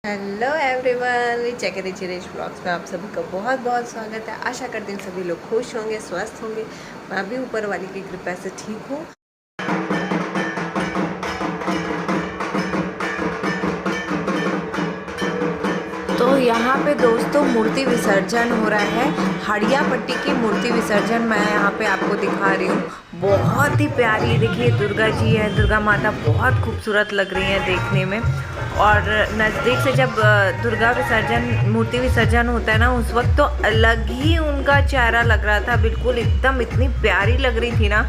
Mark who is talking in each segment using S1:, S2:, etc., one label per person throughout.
S1: Hello everyone, check rich blogs में आप सभी का बहुत बहुत स्वागत है। आशा करते हैं सभी लोग खुश होंगे, स्वस्थ होंगे। मैं भी ऊपर वाली की कृपा से ठीक हूँ। तो यहाँ पे दोस्तों मूर्ति विसर्जन हो रहा है। हड़िया पट्टी की मूर्ति विसर्जन मैं यहाँ पे आपको दिखा रही हूँ। बहुत ही प्यारी, देखिए दुर्गा जी है, दुर्गा माता बहुत खूबसूरत लग रही है देखने में। और नज़दीक से जब दुर्गा विसर्जन, मूर्ति विसर्जन होता है ना, उस वक्त तो अलग ही उनका चेहरा लग रहा था, बिल्कुल एकदम इतनी प्यारी लग रही थी ना।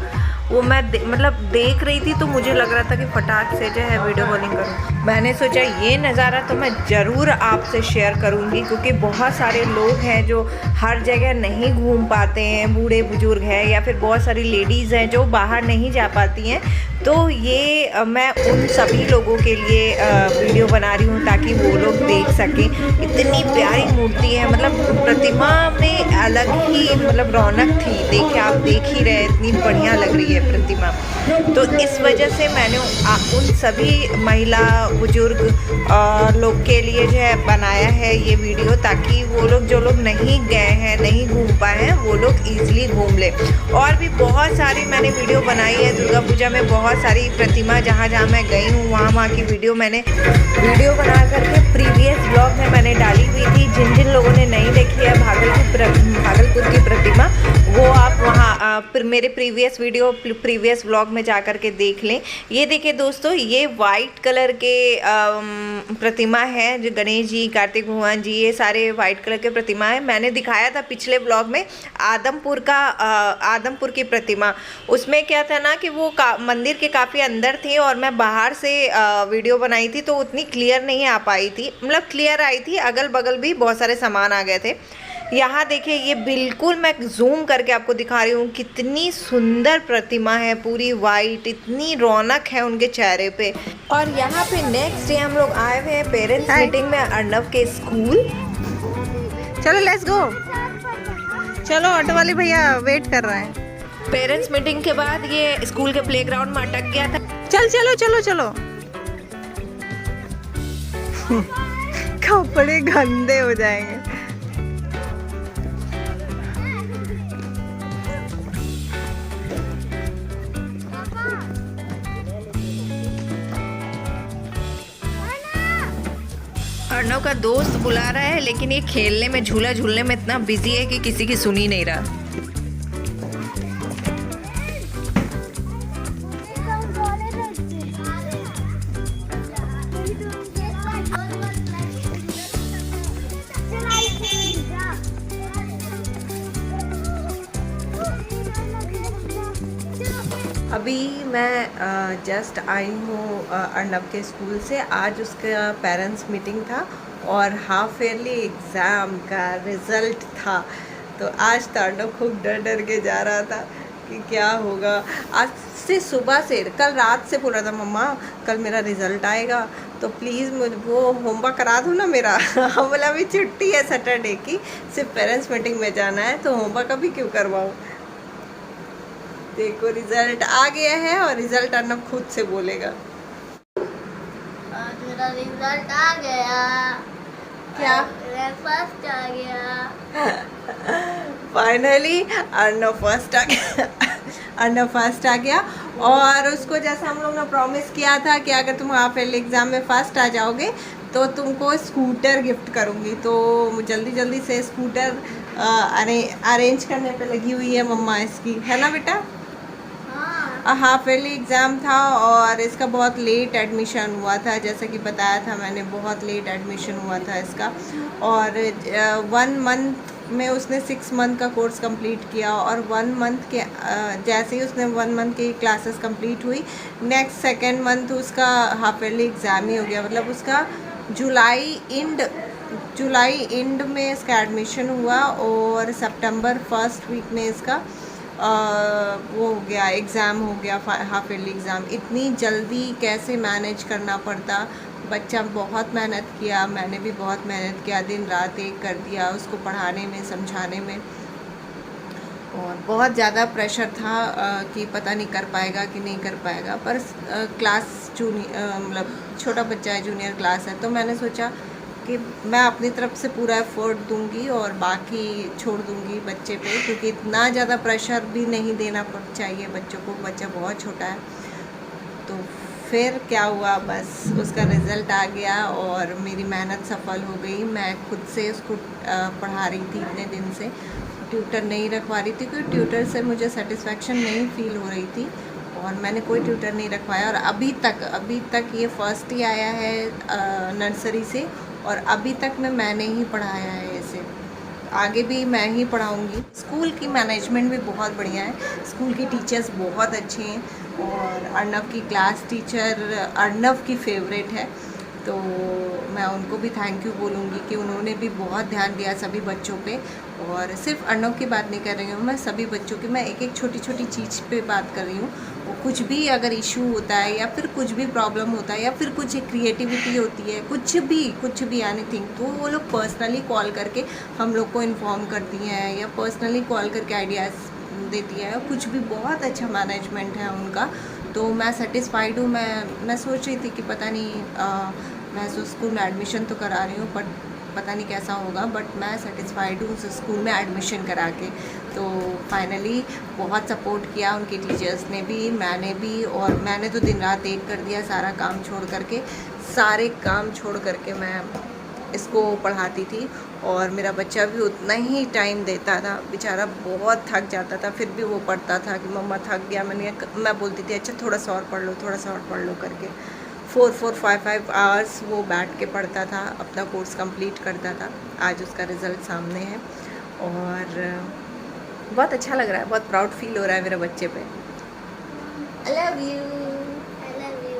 S1: वो मैं मतलब देख रही थी तो मुझे लग रहा था कि फटाक से जो है वीडियो कॉलिंग करूं। मैंने सोचा ये नज़ारा तो मैं ज़रूर आपसे शेयर करूंगी, क्योंकि बहुत सारे लोग हैं जो हर जगह नहीं घूम पाते हैं, बूढ़े बुजुर्ग हैं या फिर बहुत सारी लेडीज़ हैं जो बाहर नहीं जा पाती हैं। तो ये मैं उन सभी लोगों के लिए वीडियो बना रही हूँ ताकि वो लोग देख सकें। इतनी प्यारी मूर्ति है, मतलब प्रतिमा में अलग ही मतलब रौनक थी। देखिए आप देख ही रहे, इतनी बढ़िया लग रही है प्रतिमा। तो इस वजह से मैंने उन सभी महिला बुजुर्ग लोग के लिए जो है बनाया है ये वीडियो, ताकि वो लोग जो लोग नहीं गए हैं, नहीं घूम पाए हैं, वो लोग ईजिली घूम ले। और भी बहुत सारी मैंने वीडियो बनाई है दुर्गा पूजा में, बहुत सारी प्रतिमा जहाँ जहाँ मैं गई हूँ वहाँ की वीडियो बना करके प्रीवियस ब्लॉग में मैंने डाली हुई थी। जिन जिन लोगों ने नहीं देखी है भागलपुर की प्रतिमा, वो आप वहाँ मेरे प्रीवियस व्लॉग में जा कर के देख लें। ये देखिए दोस्तों, ये वाइट कलर के प्रतिमा है, जो गणेश जी, कार्तिक भगवान जी, ये सारे वाइट कलर के प्रतिमा है। मैंने दिखाया था पिछले व्लॉग में आदमपुर की प्रतिमा। उसमें क्या था ना कि वो मंदिर के काफ़ी अंदर थी और मैं बाहर से वीडियो बनाई थी तो उतनी क्लियर नहीं आ पाई थी, मतलब क्लियर आई थी, अगल बगल भी बहुत सारे सामान आ गए थे। यहाँ देखिए, ये बिल्कुल मैं जूम करके आपको दिखा रही हूँ, कितनी सुंदर प्रतिमा है, पूरी वाइट, इतनी रौनक है उनके चेहरे पे। और यहाँ पे नेक्स्ट डे हम लोग आए हुए हैं पेरेंट्स मीटिंग में अर्नव के स्कूल। चलो लेट्स गो, चलो ऑटो वाले भैया वेट कर रहे हैं। पेरेंट्स मीटिंग के बाद ये स्कूल के प्लेग्राउंड में अटक गया था। चलो चलो चलो। कपड़े गंदे हो जाएंगे। अर्नव का दोस्त बुला रहा है, लेकिन ये खेलने में, झूला झूलने में इतना बिजी है कि किसी की सुन ही नहीं रहा। अभी मैं जस्ट आई हूँ अर्नव के स्कूल से। आज उसका पेरेंट्स मीटिंग था और हाफ ईयरली एग्ज़ाम का रिज़ल्ट था। तो आज तो अर्नव खूब डर डर के जा रहा था कि क्या होगा। आज से सुबह से, कल रात से बोल रहा था, मम्मा कल मेरा रिज़ल्ट आएगा तो प्लीज़ मुझे वो होमवर्क करा दो ना मेरा। हम बोला अभी छुट्टी है सैटरडे की, सिर्फ पेरेंट्स मीटिंग में जाना है, तो होमवर्क अभी क्यों करवाऊँ। देखो रिजल्ट आ गया है और रिजल्ट अर्नव खुद से बोलेगा।
S2: आज मेरा रिजल्ट आ गया।
S1: क्या?
S2: मैं फर्स्ट आ गया।
S1: फाइनली अर्नव फर्स्ट आ गया। अर्नव फर्स्ट आ गया। और उसको जैसा हम लोग ने प्रॉमिस किया था कि अगर तुम हाफ ईयरली एग्ज़ाम में फर्स्ट आ जाओगे तो तुमको स्कूटर गिफ्ट करूँगी। तो जल्दी जल्दी से स्कूटर अरेंज करने पे लगी हुई है मम्मा इसकी, है ना बेटा। हाफ ईयरली एग्ज़ाम था और इसका बहुत लेट एडमिशन हुआ था, जैसा कि बताया था मैंने, बहुत लेट एडमिशन हुआ था इसका। और 1 मंथ में उसने 6 मंथ का कोर्स कंप्लीट किया और 1 मंथ के जैसे ही उसने 1 मंथ की क्लासेस कंप्लीट हुई, नेक्स्ट 2nd मंथ उसका हाफ ईयरली एग्ज़ाम ही हो गया। मतलब उसका जुलाई एंड में इसका एडमिशन हुआ और सितंबर 1st वीक में इसका वो हो गया, एग्ज़ाम हो गया, हाफ ईयरली एग्ज़ाम। इतनी जल्दी कैसे मैनेज करना पड़ता। बच्चा बहुत मेहनत किया, मैंने भी बहुत मेहनत किया, दिन रात एक कर दिया उसको पढ़ाने में, समझाने में। और बहुत ज़्यादा प्रेशर था कि पता नहीं कर पाएगा कि नहीं कर पाएगा। पर क्लास मतलब छोटा बच्चा है, जूनियर क्लास है, तो मैंने सोचा
S3: कि मैं अपनी तरफ से पूरा एफर्ट दूंगी और बाकी छोड़ दूंगी बच्चे पे, क्योंकि इतना ज़्यादा प्रेशर भी नहीं देना चाहिए बच्चों को, बच्चा बहुत छोटा है। तो फिर क्या हुआ, बस उसका रिज़ल्ट आ गया और मेरी मेहनत सफल हो गई। मैं खुद से उसको पढ़ा रही थी इतने दिन से, ट्यूटर नहीं रखवा रही थी क्योंकि ट्यूटर से मुझे सेटिस्फेक्शन नहीं फील हो रही थी और मैंने कोई ट्यूटर नहीं रखवाया। और अभी तक ये फर्स्ट ही आया है नर्सरी से और अभी तक मैंने ही पढ़ाया है इसे, आगे भी मैं ही पढ़ाऊँगी। स्कूल की मैनेजमेंट भी बहुत बढ़िया है, स्कूल की टीचर्स बहुत अच्छे हैं और अर्नव की क्लास टीचर अर्नव की फेवरेट है, तो मैं उनको भी थैंक यू बोलूँगी कि उन्होंने भी बहुत ध्यान दिया सभी बच्चों पे। और सिर्फ अर्नव की बात नहीं कर रही हूँ मैं, सभी बच्चों की, मैं एक एक छोटी छोटी चीज़ पे बात कर रही हूँ। वो कुछ भी अगर इशू होता है या फिर कुछ भी प्रॉब्लम होता है या फिर कुछ क्रिएटिविटी होती है, कुछ भी एनीथिंग, तो वो लोग पर्सनली कॉल करके हम लोग को इन्फॉर्म करती हैं या पर्सनली कॉल करके आइडियाज़ देती है। कुछ भी बहुत अच्छा मैनेजमेंट है उनका, तो मैं सेटिस्फाइड हूँ। मैं सोच रही थी कि पता नहीं मैं उस स्कूल में एडमिशन तो करा रही हूँ बट पता नहीं कैसा होगा, बट मैं सेटिस्फाइड हूँ उस स्कूल में एडमिशन करा के। तो फाइनली बहुत सपोर्ट किया उनके टीचर्स ने भी, मैंने भी, और मैंने तो दिन रात एक कर दिया, सारे काम छोड़ करके मैं इसको पढ़ाती थी। और मेरा बच्चा भी उतना ही टाइम देता था, बेचारा बहुत थक जाता था, फिर भी वो पढ़ता था कि मम्मा थक गया। मैं बोलती थी अच्छा थोड़ा सा और पढ़ लो करके 4-5 आवर्स वो बैठ के पढ़ता था, अपना कोर्स कंप्लीट करता था। आज उसका रिज़ल्ट सामने है और बहुत अच्छा लग रहा है, बहुत प्राउड फील हो रहा है मेरे बच्चे पे। I love you.
S2: I love you,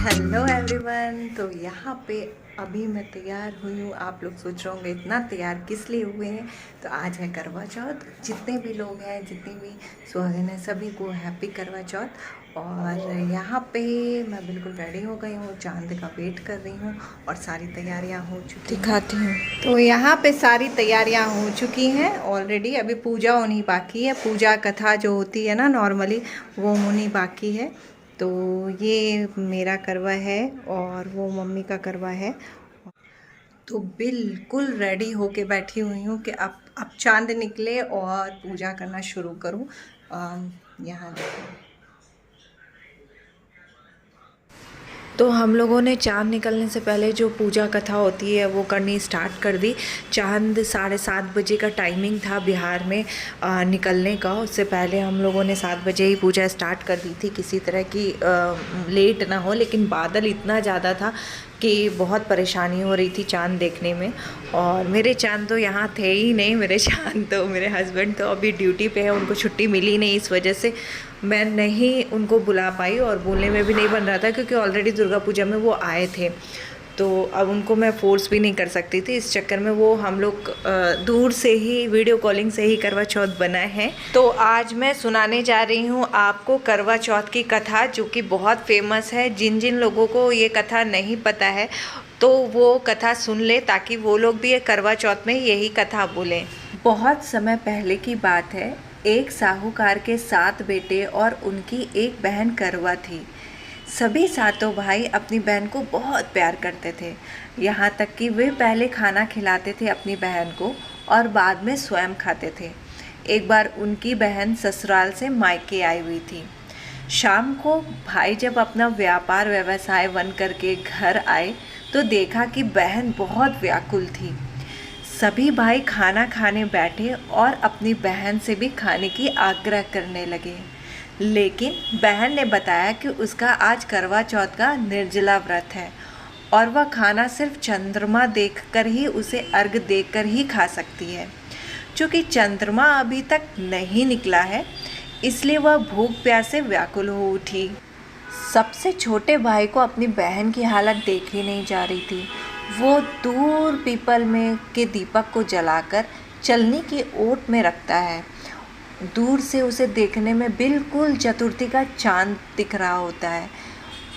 S1: hello everyone, तो यहाँ पे अभी मैं तैयार हुई हूँ। आप लोग सोच रहे होंगे इतना तैयार किस लिए हुए हैं, तो आज है करवा चौथ। जितने भी लोग हैं, जितनी भी सुहागिन हैं, सभी को हैप्पी करवा चौथ। और यहाँ पे मैं बिल्कुल रेडी हो गई हूँ, चांद का वेट कर रही हूँ और सारी तैयारियाँ हो चुकी, दिखाती हूँ। तो यहाँ पे सारी तैयारियाँ हो चुकी हैं ऑलरेडी, अभी पूजा होनी बाकी है। पूजा कथा जो होती है ना नॉर्मली, वो होनी बाकी है। तो ये मेरा करवा है और वो मम्मी का करवा है। तो बिल्कुल रेडी होके बैठी हुई हूँ कि अब चांद निकले और पूजा करना शुरू करूँ। यहाँ देखो, तो हम लोगों ने चांद निकलने से पहले जो पूजा कथा होती है वो करनी स्टार्ट कर दी। चांद 7:30 बजे का टाइमिंग था बिहार में निकलने का, उससे पहले हम लोगों ने 7 बजे ही पूजा स्टार्ट कर दी थी, किसी तरह की लेट ना हो। लेकिन बादल इतना ज़्यादा था कि बहुत परेशानी हो रही थी चांद देखने में। और मेरे चांद तो यहाँ थे ही नहीं, मेरे चांद तो, मेरे हस्बैंड तो अभी ड्यूटी पे है, उनको छुट्टी मिली नहीं, इस वजह से मैं नहीं उनको बुला पाई और बोलने में भी नहीं बन रहा था क्योंकि ऑलरेडी दुर्गा पूजा में वो आए थे। तो अब उनको मैं फ़ोर्स भी नहीं कर सकती थी, इस चक्कर में वो हम लोग दूर से ही वीडियो कॉलिंग से ही करवा चौथ बनाए हैं। तो आज मैं सुनाने जा रही हूँ आपको करवा चौथ की कथा, जो कि बहुत फेमस है। जिन जिन लोगों को ये कथा नहीं पता है तो वो कथा सुन ले, ताकि वो लोग भी ये करवा चौथ में यही कथा बोलें। बहुत समय पहले की बात है, एक साहूकार के 7 बेटे और उनकी एक बहन करवा थी। सभी सातों भाई अपनी बहन को बहुत प्यार करते थे, यहाँ तक कि वे पहले खाना खिलाते थे अपनी बहन को और बाद में स्वयं खाते थे। एक बार उनकी बहन ससुराल से मायके आई हुई थी। शाम को भाई जब अपना व्यापार व्यवसाय बंद करके घर आए तो देखा कि बहन बहुत व्याकुल थी। सभी भाई खाना खाने बैठे और अपनी बहन से भी खाने की आग्रह करने लगे, लेकिन बहन ने बताया कि उसका आज करवा चौथ का निर्जला व्रत है और वह खाना सिर्फ चंद्रमा देखकर ही, उसे अर्घ देकर ही खा सकती है। चूँकि चंद्रमा अभी तक नहीं निकला है, इसलिए वह भूख प्यास से व्याकुल हो उठी। सबसे छोटे भाई को अपनी बहन की हालत देखी नहीं जा रही थी। वो दूर पीपल में के दीपक को जलाकर चलनी की ओट में रखता है। दूर से उसे देखने में बिल्कुल चतुर्थी का चांद दिख रहा होता है।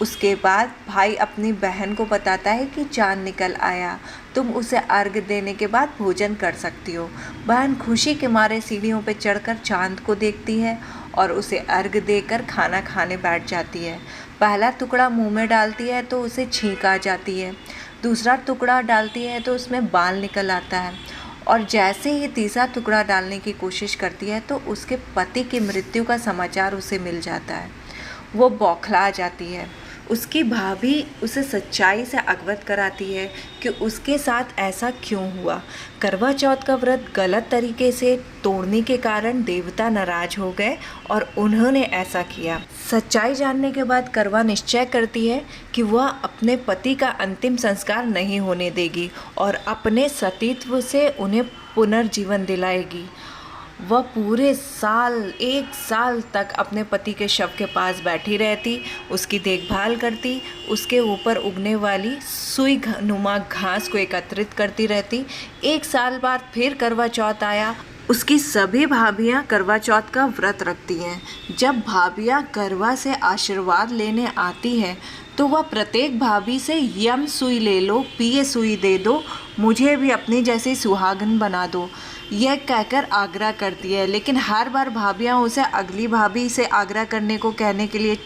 S1: उसके बाद भाई अपनी बहन को बताता है कि चाँद निकल आया, तुम उसे अर्घ देने के बाद भोजन कर सकती हो। बहन खुशी के मारे सीढ़ियों पर चढ़कर चाँद को देखती है और उसे अर्घ देकर खाना खाने बैठ जाती है। पहला टुकड़ा मुंह में डालती है तो उसे छींक आ जाती है, दूसरा टुकड़ा डालती है तो उसमें बाल निकल आता है, और जैसे ही तीसरा टुकड़ा डालने की कोशिश करती है तो उसके पति की मृत्यु का समाचार उसे मिल जाता है। वो बौखला जाती है। उसकी भाभी उसे सच्चाई से अवगत कराती है कि उसके साथ ऐसा क्यों हुआ। करवा चौथ का व्रत गलत तरीके से तोड़ने के कारण देवता नाराज हो गए और उन्होंने ऐसा किया। सच्चाई जानने के बाद करवा निश्चय करती है कि वह अपने पति का अंतिम संस्कार नहीं होने देगी और अपने सतीत्व से उन्हें पुनर्जीवन दिलाएगी। वह पूरे एक साल तक अपने पति के शव के पास बैठी रहती, उसकी देखभाल करती, उसके ऊपर उगने वाली सुई नुमा घास को एकत्रित करती रहती। 1 साल बाद फिर करवा चौथ आया। उसकी सभी भाभियां करवा चौथ का व्रत रखती हैं। जब भाभियां करवा से आशीर्वाद लेने आती हैं तो वह प्रत्येक भाभी से यम सुई ले लो, पिए सुई दे दो, मुझे भी अपनी जैसी सुहागन बना दो, यह कहकर आग्रह करती है। लेकिन हर बार भाभियाँ उसे अगली भाभी से आग्रह करने को कहने के लिए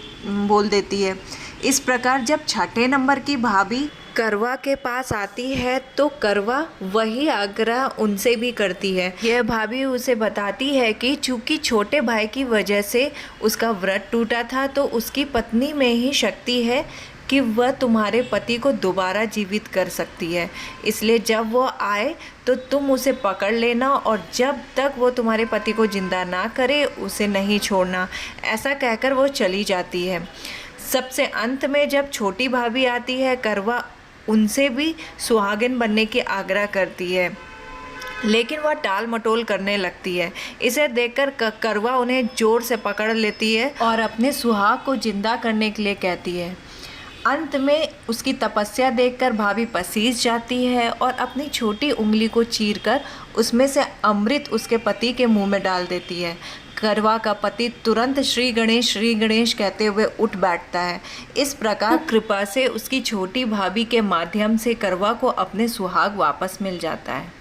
S1: बोल देती है। इस प्रकार जब छठे नंबर की भाभी करवा के पास आती है तो करवा वही आग्रह उनसे भी करती है। यह भाभी उसे बताती है कि चूंकि छोटे भाई की वजह से उसका व्रत टूटा था तो उसकी पत्नी में ही शक्ति है कि वह तुम्हारे पति को दोबारा जीवित कर सकती है, इसलिए जब वो आए तो तुम उसे पकड़ लेना और जब तक वो तुम्हारे पति को जिंदा ना करे उसे नहीं छोड़ना। ऐसा कहकर वो चली जाती है। सबसे अंत में जब छोटी भाभी आती है, करवा उनसे भी सुहागिन बनने की आग्रह करती है, लेकिन वह टाल मटोल करने लगती है। इसे देखकर करवा उन्हें जोर से पकड़ लेती है और अपने सुहाग को जिंदा करने के लिए कहती है। अंत में उसकी तपस्या देखकर भाभी पसीज जाती है और अपनी छोटी उंगली को चीरकर उसमें से अमृत उसके पति के मुंह में डाल देती है। करवा का पति तुरंत श्री गणेश कहते हुए उठ बैठता है। इस प्रकार कृपा से उसकी छोटी भाभी के माध्यम से करवा को अपने सुहाग वापस मिल जाता है।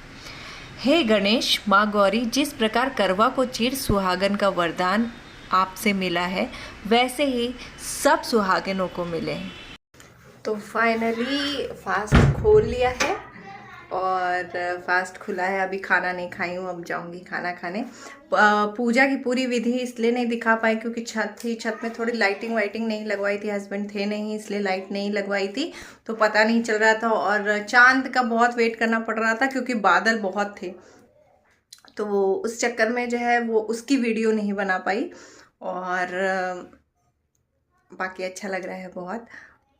S1: हे गणेश, माँ गौरी, जिस प्रकार करवा को चिर सुहागन का वरदान आपसे मिला है वैसे ही सब सुहागिनों को मिले। तो फाइनली फास्ट खोल लिया है और फास्ट खुला है। अभी खाना नहीं खाई हूँ, अब जाऊँगी खाना खाने। पूजा की पूरी विधि इसलिए नहीं दिखा पाई क्योंकि छत थी, छत में थोड़ी लाइटिंग नहीं लगवाई थी, हस्बैंड थे नहीं इसलिए लाइट नहीं लगवाई थी तो पता नहीं चल रहा था। और चांद का बहुत वेट करना पड़ रहा था क्योंकि बादल बहुत थे, तो वो उस चक्कर में जो है वो उसकी वीडियो नहीं बना पाई। और बाकी अच्छा लग रहा है बहुत।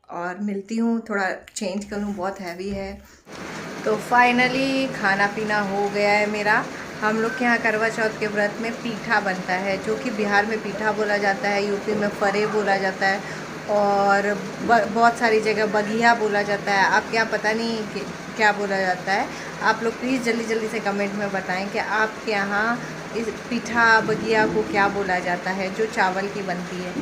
S1: और मिलती हूँ, थोड़ा चेंज कर लूँ, बहुत हैवी है। तो फाइनली खाना पीना हो गया है मेरा। हम लोग के यहाँ करवा चौथ के व्रत में पीठा बनता है, जो कि बिहार में पीठा बोला जाता है, यूपी में फरे बोला जाता है और बहुत सारी जगह बगिया बोला जाता है। आपके यहाँ पता नहीं कि क्या बोला जाता है। आप लोग प्लीज़ जल्दी से कमेंट में बताएं कि आपके यहाँ इस पीठा बगिया को क्या बोला जाता है, जो चावल की बनती है।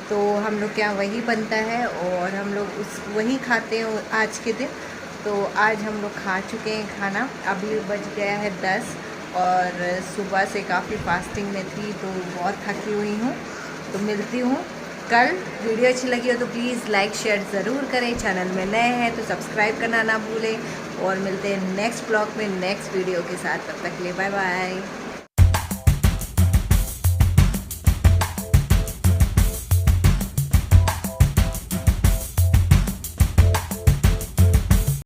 S1: तो हम लोग के यहाँ वही बनता है और हम लोग वही खाते हैं आज के दिन। तो आज हम लोग खा चुके हैं खाना। अभी बज गया है 10 और सुबह से काफ़ी फास्टिंग में थी तो बहुत थकी हुई हूँ। तो मिलती हूँ कल। वीडियो अच्छी लगी हो तो प्लीज़ लाइक शेयर ज़रूर करें। चैनल में नए हैं तो सब्सक्राइब करना ना भूलें और मिलते हैं नेक्स्ट ब्लॉग में नेक्स्ट वीडियो के साथ। तब तक के लिए बाय बाय।